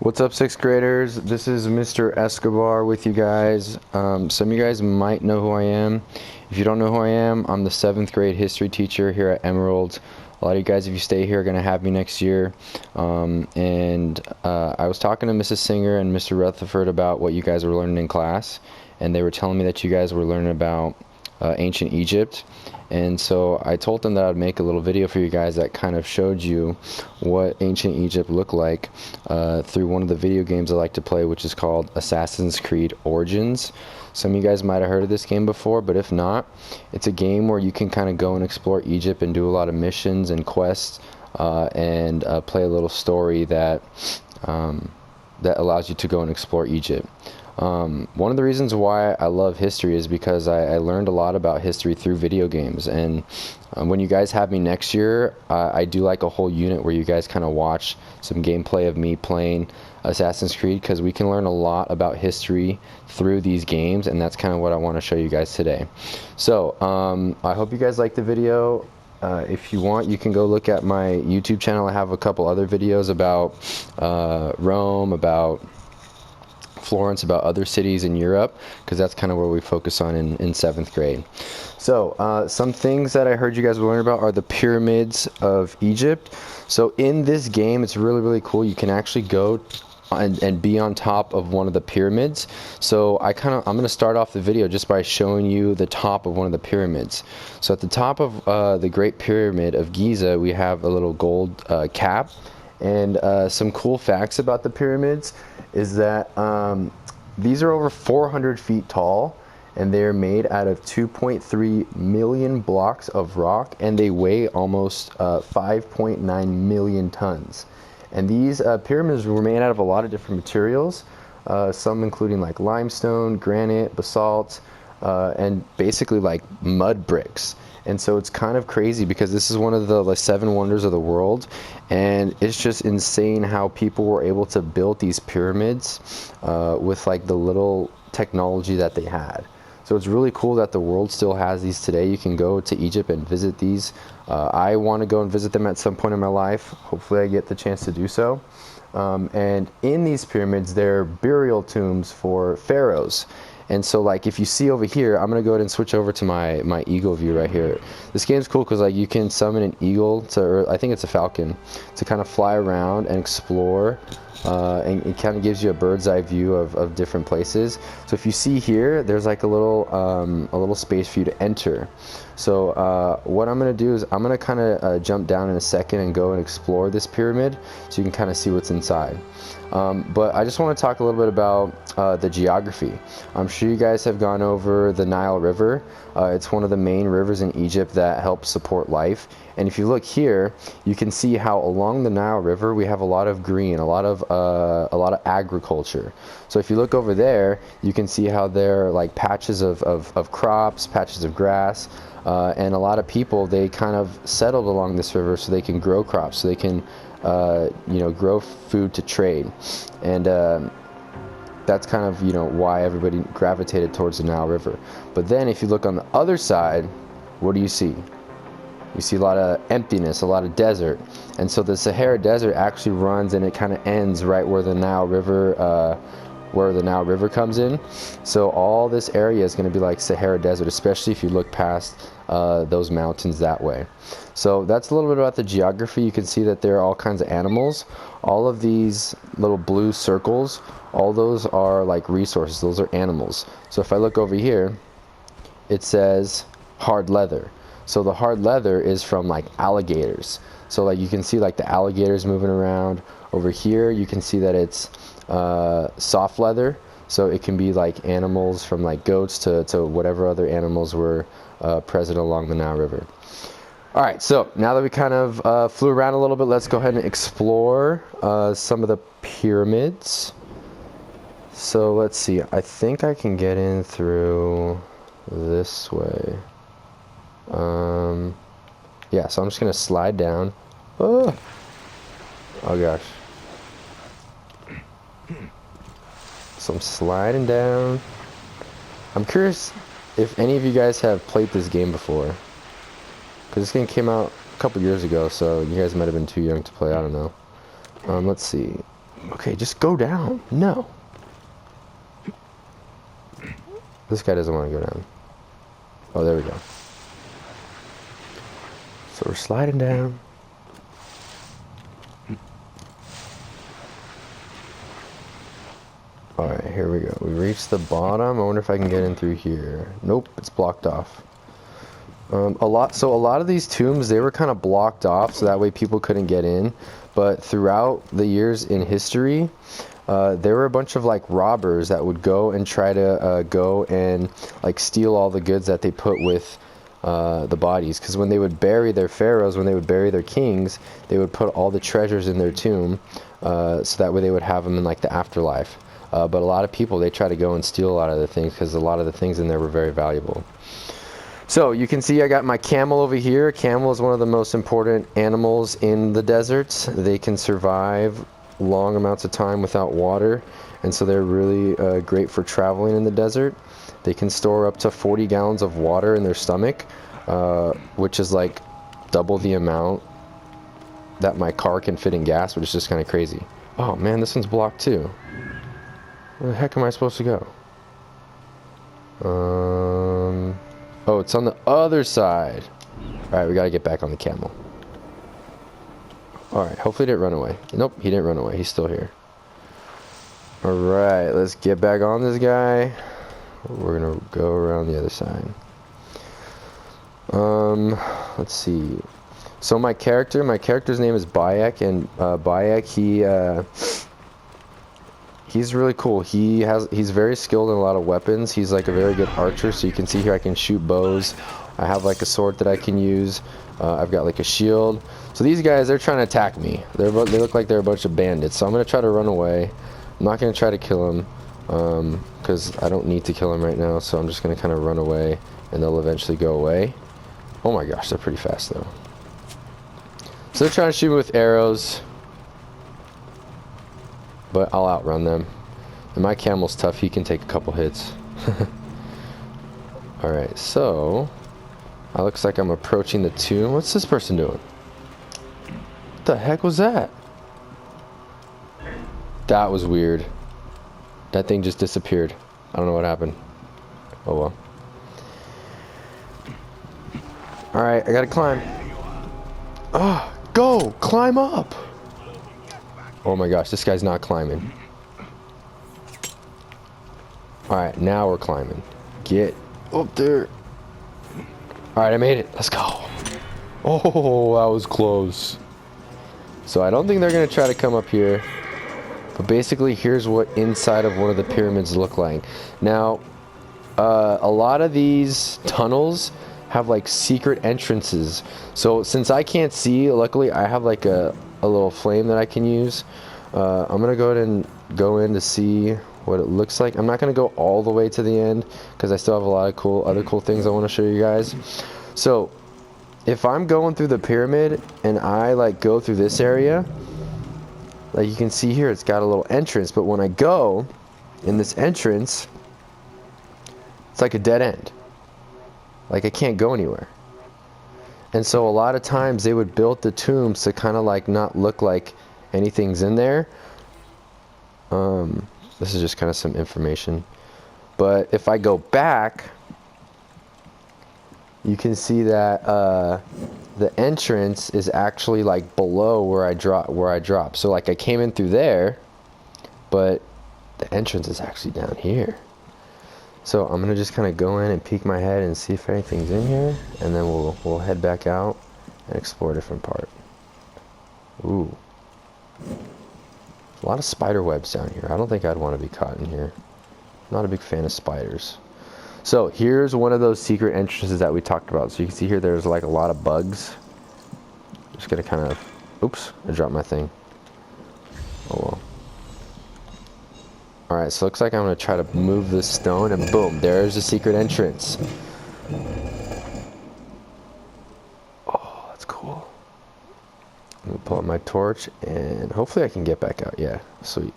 What's up, sixth graders? This is Mr. Escobar with you guys. Some of you guys might know who I am. If you don't know who I am, I'm the 7th grade history teacher here at Emerald. A lot of you guys, if you stay here, are going to have me next year. I was talking to Mrs. Singer and Mr. Rutherford about what you guys were learning in class, and they were telling me that you guys were learning about ancient Egypt. And so I told them that I'd make a little video for you guys that kind of showed you what ancient Egypt looked like through one of the video games I like to play, which is called Assassin's Creed Origins. Some of you guys might have heard of this game before, but if not, it's a game where you can kind of go and explore Egypt and do a lot of missions and quests and play a little story that allows you to go and explore Egypt. One of the reasons why I love history is because I learned a lot about history through video games, and when you guys have me next year, I do like a whole unit where you guys kind of watch some gameplay of me playing Assassin's Creed, because we can learn a lot about history through these games, and that's kind of what I want to show you guys today. So I hope you guys like the video. If you want, you can go look at my YouTube channel. I have a couple other videos about Rome, about Florence, about other cities in Europe, because that's kind of where we focus on in 7th grade. So some things that I heard you guys will learn about are the pyramids of Egypt. So in this game, it's really cool. You can actually go and be on top of one of the pyramids. So I'm going to start off the video just by showing you the top of one of the pyramids. So at the top of the Great Pyramid of Giza, we have a little gold cap. And some cool facts about the pyramids is that these are over 400 feet tall, and they're made out of 2.3 million blocks of rock, and they weigh almost 5.9 million tons. And these pyramids were made out of a lot of different materials, some including like limestone, granite, basalt, and basically like mud bricks. And so it's kind of crazy because this is one of the 7 wonders of the world, and it's just insane how people were able to build these pyramids with like the little technology that they had. So it's really cool that the world still has these today. You can go to Egypt and visit these. I want to go and visit them at some point in my life. Hopefully I get the chance to do so. And in these pyramids, there are burial tombs for pharaohs. And so like if you see over here, I'm going to go ahead and switch over to my eagle view right here. This game's cool because like you can summon an eagle to, or I think it's a falcon, to kind of fly around and explore. And it kind of gives you a bird's eye view of different places. So if you see here, there's like a little space for you to enter. So what I'm going to do is I'm going to kind of jump down in a second and go and explore this pyramid so you can kind of see what's inside. But I just want to talk a little bit about the geography. I'm sure you guys have gone over the Nile River. It's one of the main rivers in Egypt that helps support life. And if you look here, you can see how along the Nile River we have a lot of green, a lot of agriculture. So if you look over there, you can see how there are like patches of crops, patches of grass, and a lot of people, they kind of settled along this river so they can grow crops, so they can grow food to trade. And that's kind of why everybody gravitated towards the Nile River. But then if you look on the other side, what do you see? You see a lot of emptiness, a lot of desert. And so the Sahara Desert actually runs, and it kind of ends right where the Nile River comes in. So all this area is going to be like Sahara Desert, especially if you look past those mountains that way. So that's a little bit about the geography. You can see that there are all kinds of animals. All of these little blue circles, all those are like resources. Those are animals. So if I look over here, it says hard leather. So the hard leather is from like alligators. So like you can see like the alligators moving around. Over here you can see that it's soft leather. So it can be like animals from like goats to whatever other animals were present along the Nile River. Alright, so now that we kind of flew around a little bit, let's go ahead and explore some of the pyramids. So let's see, I think I can get in through this way. Yeah, so I'm just gonna slide down. Oh gosh. So I'm sliding down. I'm curious if any of you guys have played this game before, because this game came out a couple years ago, so you guys might have been too young to play. I don't know. Let's see. Okay, just go down. No. This guy doesn't want to go down. Oh, there we go. So we're sliding down. Alright, here we go. We reached the bottom. I wonder if I can get in through here. Nope, it's blocked off. A lot of these tombs, they were kind of blocked off so that way people couldn't get in. But throughout the years in history, there were a bunch of like robbers that would go and try to go and like steal all the goods that they put with the bodies. Because when they would bury their pharaohs, when they would bury their kings, they would put all the treasures in their tomb so that way they would have them in like the afterlife. But a lot of people, they try to go and steal a lot of the things because a lot of the things in there were very valuable. So you can see I got my camel over here. Camel is one of the most important animals in the deserts. They can survive long amounts of time without water, and so they're really great for traveling in the desert. They can store up to 40 gallons of water in their stomach, which is like double the amount that my car can fit in gas, which is just kind of crazy. Oh man, this one's blocked too. Where the heck am I supposed to go? Oh, it's on the other side. Alright, we gotta get back on the camel. Alright, hopefully he didn't run away. Nope, he didn't run away. He's still here. Alright, let's get back on this guy. We're gonna go around the other side. Let's see. So my character's name is Bayek, and Bayek, he's really cool. He's very skilled in a lot of weapons. He's like a very good archer, so you can see here I can shoot bows. I have like a sword that I can use. I've got like a shield. So these guys, they're trying to attack me. They look like they're a bunch of bandits. So I'm going to try to run away. I'm not going to try to kill them because I don't need to kill them right now. So I'm just going to kind of run away and they'll eventually go away. Oh my gosh, they're pretty fast though. So they're trying to shoot me with arrows, but I'll outrun them. And my camel's tough. He can take a couple hits. Alright, so it looks like I'm approaching the tomb. What's this person doing? What the heck was that? That was weird. That thing just disappeared. I don't know what happened. Oh well. Alright, I gotta climb. Ah, go! Climb up! Oh my gosh, this guy's not climbing. Alright, now we're climbing. Get up there. Alright, I made it. Let's go. Oh, that was close. So I don't think they're going to try to come up here. But basically, here's what inside of one of the pyramids look like. Now, a lot of these tunnels have like secret entrances. So since I can't see, luckily I have like a little flame that I can use. I'm gonna go ahead and go in to see what it looks like. I'm not gonna go all the way to the end because I still have a lot of other cool things I want to show you guys. So if I'm going through the pyramid and I like go through this area, like you can see here, it's got a little entrance, but when I go in this entrance, it's like a dead end. Like I can't go anywhere. And so a lot of times they would build the tombs to kind of like not look like anything's in there. This is just kind of some information. But if I go back, you can see that the entrance is actually like below where I drop. So like I came in through there, but the entrance is actually down here. So I'm gonna just kind of go in and peek my head and see if anything's in here, and then we'll head back out and explore a different part. Ooh, a lot of spider webs down here. I don't think I'd want to be caught in here. Not a big fan of spiders. So here's one of those secret entrances that we talked about. So you can see here there's like a lot of bugs. Just gonna kind of, oops, I dropped my thing. Oh well. Alright, so it looks like I'm going to try to move this stone, and boom, there's the secret entrance. Oh, that's cool. I'm going to pull out my torch, and hopefully I can get back out. Yeah, sweet.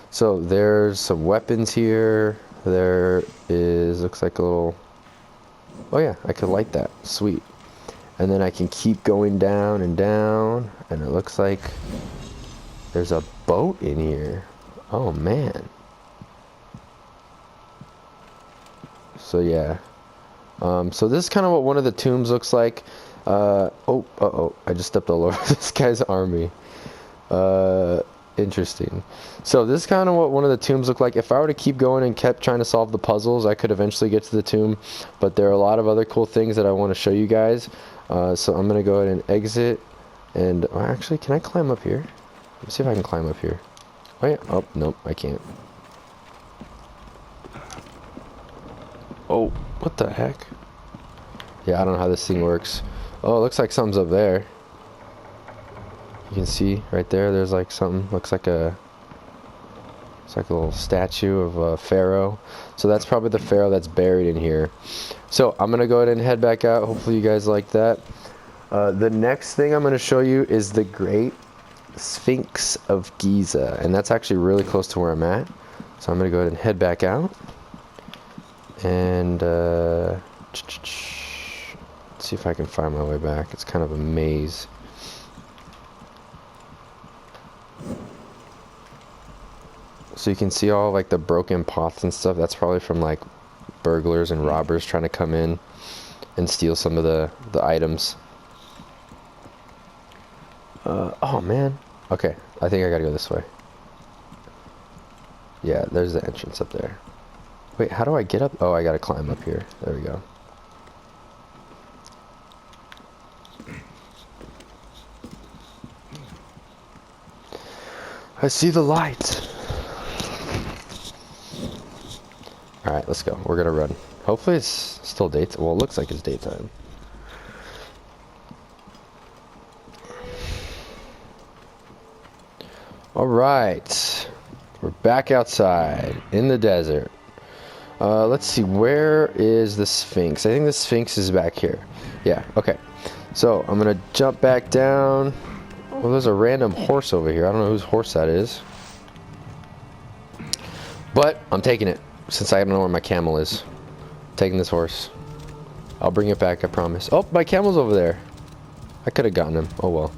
So there's some weapons here. There is, looks like a little, oh yeah, I could light that. Sweet. And then I can keep going down and down, and it looks like There's a boat in here. Oh man. So yeah. So this is kind of what one of the tombs looks like. Oh, I just stepped all over this guy's army. Interesting. So this is kind of what one of the tombs look like. If I were to keep going and kept trying to solve the puzzles, I could eventually get to the tomb. But there are a lot of other cool things that I want to show you guys. So I'm going to go ahead and exit. And actually, can I climb up here? Let's see if I can climb up here. Oh, yeah. Oh, nope, I can't. Oh, what the heck? Yeah, I don't know how this thing works. Oh, it looks like something's up there. You can see right there, there's like something, looks like a, it's like a little statue of a pharaoh. So that's probably the pharaoh that's buried in here. So I'm going to go ahead and head back out. Hopefully you guys like that. The next thing I'm going to show you is the Great Sphinx of Giza. And that's actually really close to where I'm at. So I'm going to go ahead and head back out. And let's see if I can find my way back. It's kind of a maze. So you can see all like the broken pots and stuff. That's probably from like burglars and robbers trying to come in and steal some of the items. Oh man. Okay, I think I gotta go this way. Yeah, there's the entrance up there. Wait, how do I get up? Oh, I gotta climb up here. There we go. I see the light. Alright, let's go. We're gonna run. Hopefully it's still daytime. Well, it looks like it's daytime. Alright. We're back outside in the desert. Let's see, where is the Sphinx? I think the Sphinx is back here. Yeah, okay. So, I'm gonna jump back down. Well, there's a random horse over here. I don't know whose horse that is. But, I'm taking it, since I don't know where my camel is. I'm taking this horse. I'll bring it back, I promise. Oh, my camel's over there. I could have gotten him. Oh, well.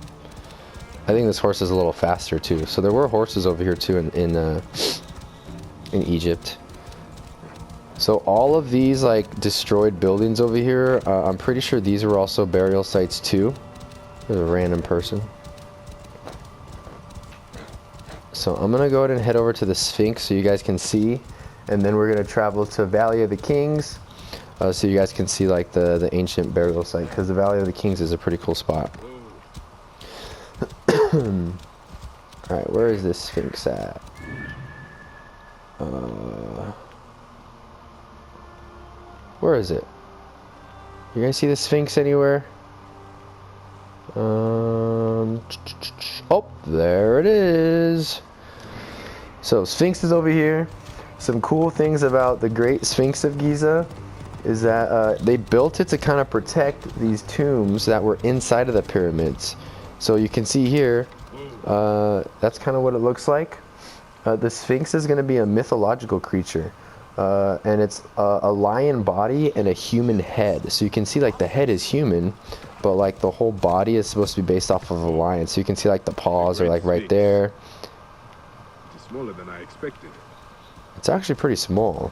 I think this horse is a little faster, too. So, there were horses over here, too, in Egypt. So all of these like destroyed buildings over here, I'm pretty sure these were also burial sites too. There's a random person. So I'm gonna go ahead and head over to the Sphinx so you guys can see, and then we're gonna travel to Valley of the Kings, so you guys can see like the ancient burial site, because the Valley of the Kings is a pretty cool spot. All right, where is this Sphinx at? Where is it? You guys see the Sphinx anywhere? Oh, there it is. So Sphinx is over here. Some cool things about the Great Sphinx of Giza is that they built it to kind of protect these tombs that were inside of the pyramids. So you can see here, that's kind of what it looks like. The Sphinx is going to be a mythological creature. And it's a lion body and a human head. So you can see like the head is human, but like the whole body is supposed to be based off of a lion. So you can see like the paws are like right there. It's smaller than I expected. It's actually pretty small.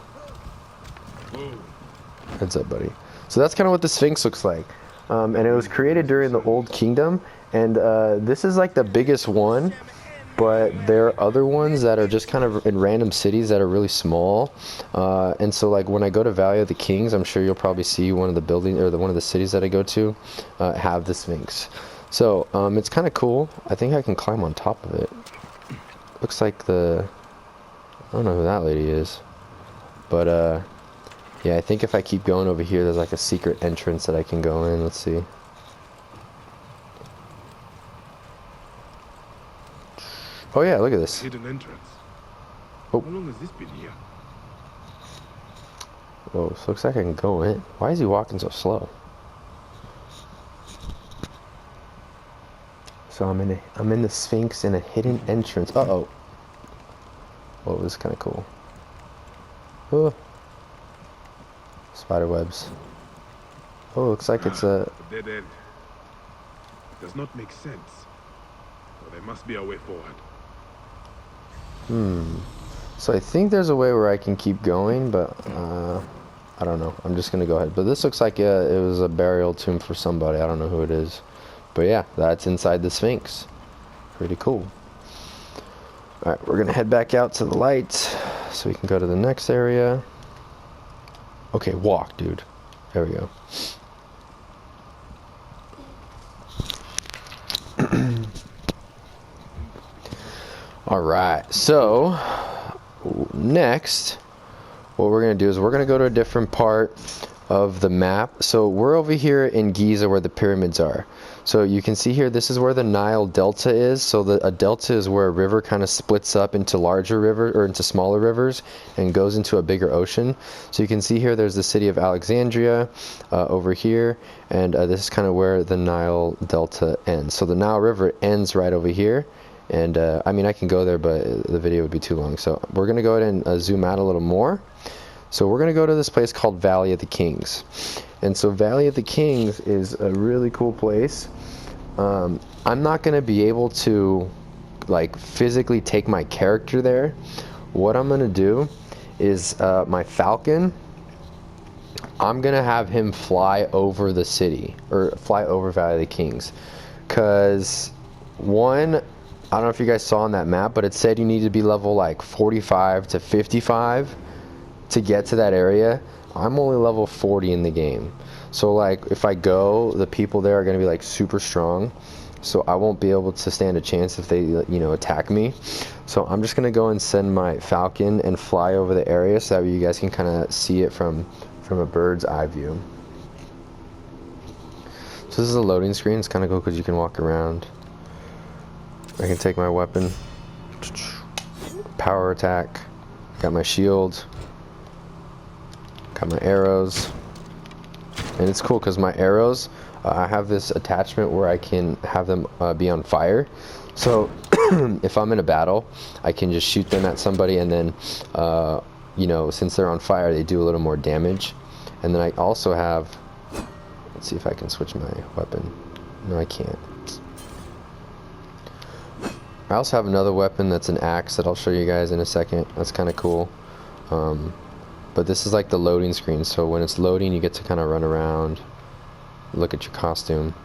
Heads up, buddy. So that's kind of what the Sphinx looks like. And it was created during the Old Kingdom. And this is like the biggest one. But there are other ones that are just kind of in random cities that are really small. And so like when I go to Valley of the Kings, I'm sure you'll probably see one of the buildings or one of the cities that I go to have the Sphinx. So it's kind of cool. I think I can climb on top of it. Looks like I don't know who that lady is. But yeah, I think if I keep going over here, there's like a secret entrance that I can go in. Let's see. Oh yeah, look at this. Hidden entrance. Oh. How long has this been here? Whoa, so looks like I can go in. Why is he walking so slow? So I'm in the Sphinx in a hidden entrance. Uh-oh. Whoa, this is kind of cool. Oh. Spider webs. Oh, looks like it's a dead end. Does not make sense. But there must be a way forward. So I think there's a way where I can keep going, but I don't know. I'm just gonna go ahead. But this looks like it was a burial tomb for somebody. I don't know who it is. But yeah, that's inside the Sphinx. Pretty cool. Alright, we're gonna head back out to the lights so we can go to the next area. Okay, walk, dude. There we go. Alright, so next, what we're going to do is we're going to go to a different part of the map. So we're over here in Giza where the pyramids are. So you can see here, this is where the Nile Delta is. So a delta is where a river kind of splits up into larger rivers or into smaller rivers and goes into a bigger ocean. So you can see here, there's the city of Alexandria over here, and this is kind of where the Nile Delta ends. So the Nile River ends right over here. And I mean, I can go there, but the video would be too long. So we're going to go ahead and zoom out a little more. So we're going to go to this place called Valley of the Kings. And so Valley of the Kings is a really cool place. I'm not going to be able to like physically take my character there. What I'm going to do is my Falcon, I'm going to have him fly over the city, or fly over Valley of the Kings. Because one, I don't know if you guys saw on that map, but it said you need to be level like 45 to 55 to get to that area. I'm only level 40 in the game. So like if I go, the people there are going to be like super strong. So I won't be able to stand a chance if they, you know, attack me. So I'm just going to go and send my Falcon and fly over the area so that way you guys can kind of see it from a bird's eye view. So this is a loading screen. It's kind of cool because you can walk around. I can take my weapon, power attack, got my shield, got my arrows, and it's cool because my arrows, I have this attachment where I can have them be on fire. So if I'm in a battle, I can just shoot them at somebody, and then, you know, since they're on fire, they do a little more damage. And then I also have, let's see if I can switch my weapon. No, I can't. I also have another weapon that's an axe that I'll show you guys in a second. That's kind of cool. But this is like the loading screen. So when it's loading, you get to kind of run around, look at your costume,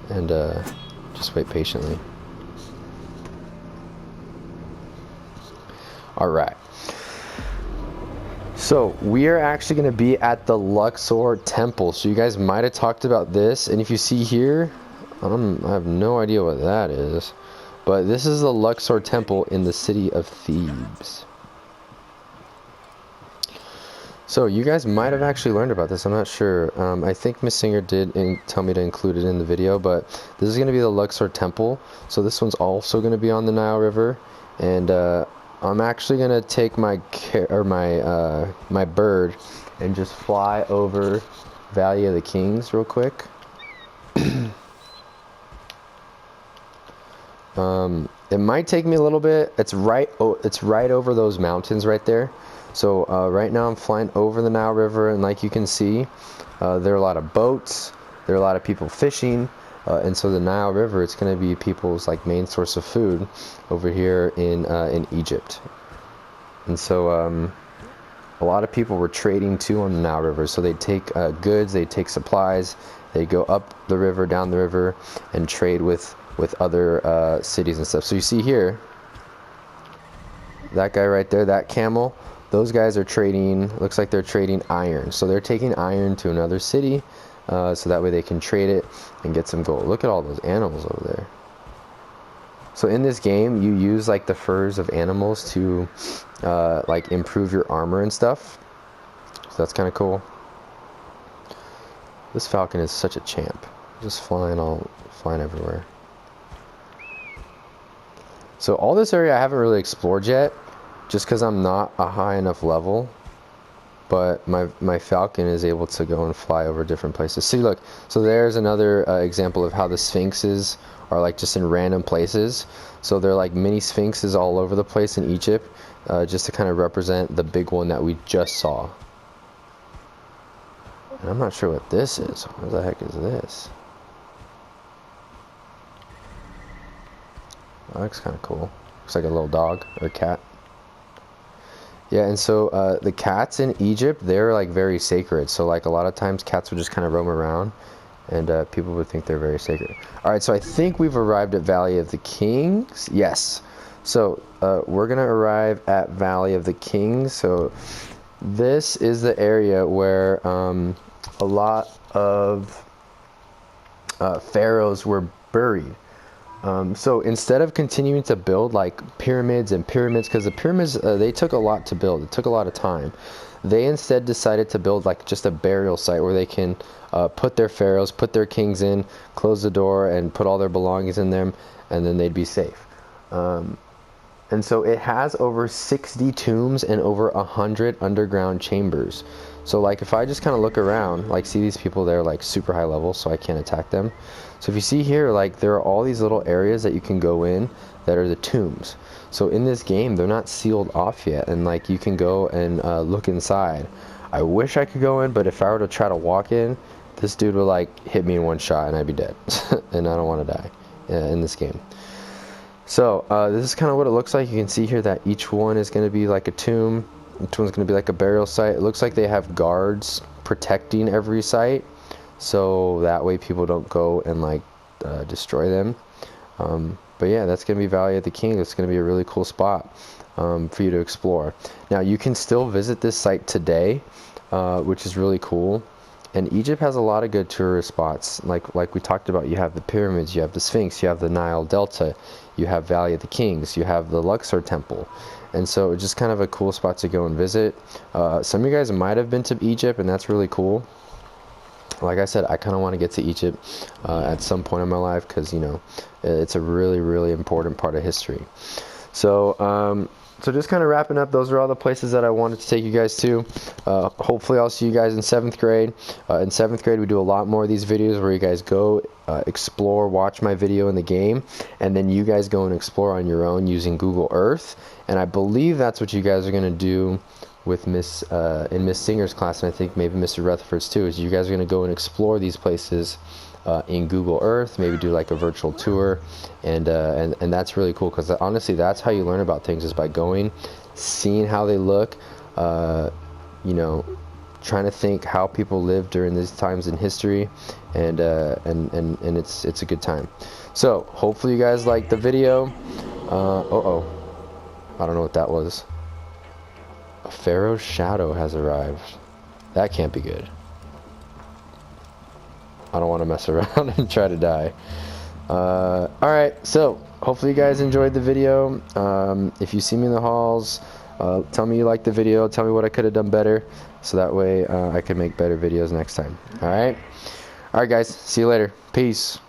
and just wait patiently. Alright. So we are actually going to be at the Luxor Temple. So you guys might have talked about this. And if you see here, I have no idea what that is. But this is the Luxor Temple in the city of Thebes. So you guys might have actually learned about this. I'm not sure. I think Miss Singer did tell me to include it in the video. But this is going to be the Luxor Temple. So this one's also going to be on the Nile River. And I'm actually going to take my my bird and just fly over Valley of the Kings real quick. It might take me a little bit. It's right over those mountains right there. So right now I'm flying over the Nile River, and like you can see, there are a lot of boats. There are a lot of people fishing, and so the Nile River, it's going to be people's like main source of food over here in Egypt. And so a lot of people were trading too on the Nile River. So they take goods, they take supplies, they go up the river, down the river, and trade with other cities and stuff. So you see here, that guy right there, that camel, those guys are trading, looks like they're trading iron. So they're taking iron to another city, so that way they can trade it and get some gold. Look at all those animals over there. So in this game, you use like the furs of animals to like improve your armor and stuff. So that's kind of cool. This Falcon is such a champ. Just flying everywhere. So all this area I haven't really explored yet, just because I'm not a high enough level. But my Falcon is able to go and fly over different places. See, look, so there's another example of how the Sphinxes are like just in random places. So they're like mini Sphinxes all over the place in Egypt, just to kind of represent the big one that we just saw. And I'm not sure what this is. What the heck is this? That looks kind of cool. Looks like a little dog or cat. Yeah, and so the cats in Egypt, they're like very sacred. So like a lot of times cats would just kind of roam around, and people would think they're very sacred. All right, so I think we've arrived at Valley of the Kings. Yes. So we're gonna arrive at Valley of the Kings. So this is the area where a lot of pharaohs were buried. So instead of continuing to build like pyramids and pyramids, because the pyramids, they took a lot to build, it took a lot of time, they instead decided to build like just a burial site where they can put their pharaohs, put their kings in, close the door, and put all their belongings in them, and then they'd be safe. And so it has over 60 tombs and over 100 underground chambers. So like if I just kind of look around, like see these people, they're like super high level, so I can't attack them. So if you see here, like there are all these little areas that you can go in that are the tombs. So in this game, they're not sealed off yet, and like you can go and look inside. I wish I could go in, but if I were to try to walk in, this dude would like hit me in one shot and I'd be dead. And I don't want to die in this game. So this is kind of what it looks like. You can see here that each one is going to be like a tomb. Each one's going to be like a burial site. It looks like they have guards protecting every site, so that way people don't go and like destroy them. But yeah, that's going to be Valley of the King. It's going to be a really cool spot for you to explore. Now you can still visit this site today, which is really cool. And Egypt has a lot of good tourist spots. Like we talked about, you have the pyramids, you have the Sphinx, you have the Nile Delta, you have Valley of the Kings, you have the Luxor Temple. And so it's just kind of a cool spot to go and visit. Some of you guys might have been to Egypt, and that's really cool. Like I said, I kind of want to get to Egypt at some point in my life, because, you know, it's a really, really important part of history. So, so just kind of wrapping up, those are all the places that I wanted to take you guys to. Hopefully I'll see you guys in 7th grade. In 7th grade, we do a lot more of these videos where you guys go explore, watch my video in the game, and then you guys go and explore on your own using Google Earth. And I believe that's what you guys are going to do with Miss Singer's class, and I think maybe Mr. Rutherford's too, is you guys are going to go and explore these places in Google Earth, maybe do like a virtual tour, and that's really cool, because honestly that's how you learn about things, is by going, seeing how they look, you know, trying to think how people lived during these times in history, and it's a good time. So hopefully you guys liked the video. I don't know what that was. A Pharaoh's shadow has arrived. That can't be good. I don't want to mess around and try to die. Alright, so hopefully you guys enjoyed the video. If you see me in the halls, tell me you liked the video. Tell me what I could have done better, so that way I can make better videos next time. Alright? Alright guys, see you later. Peace.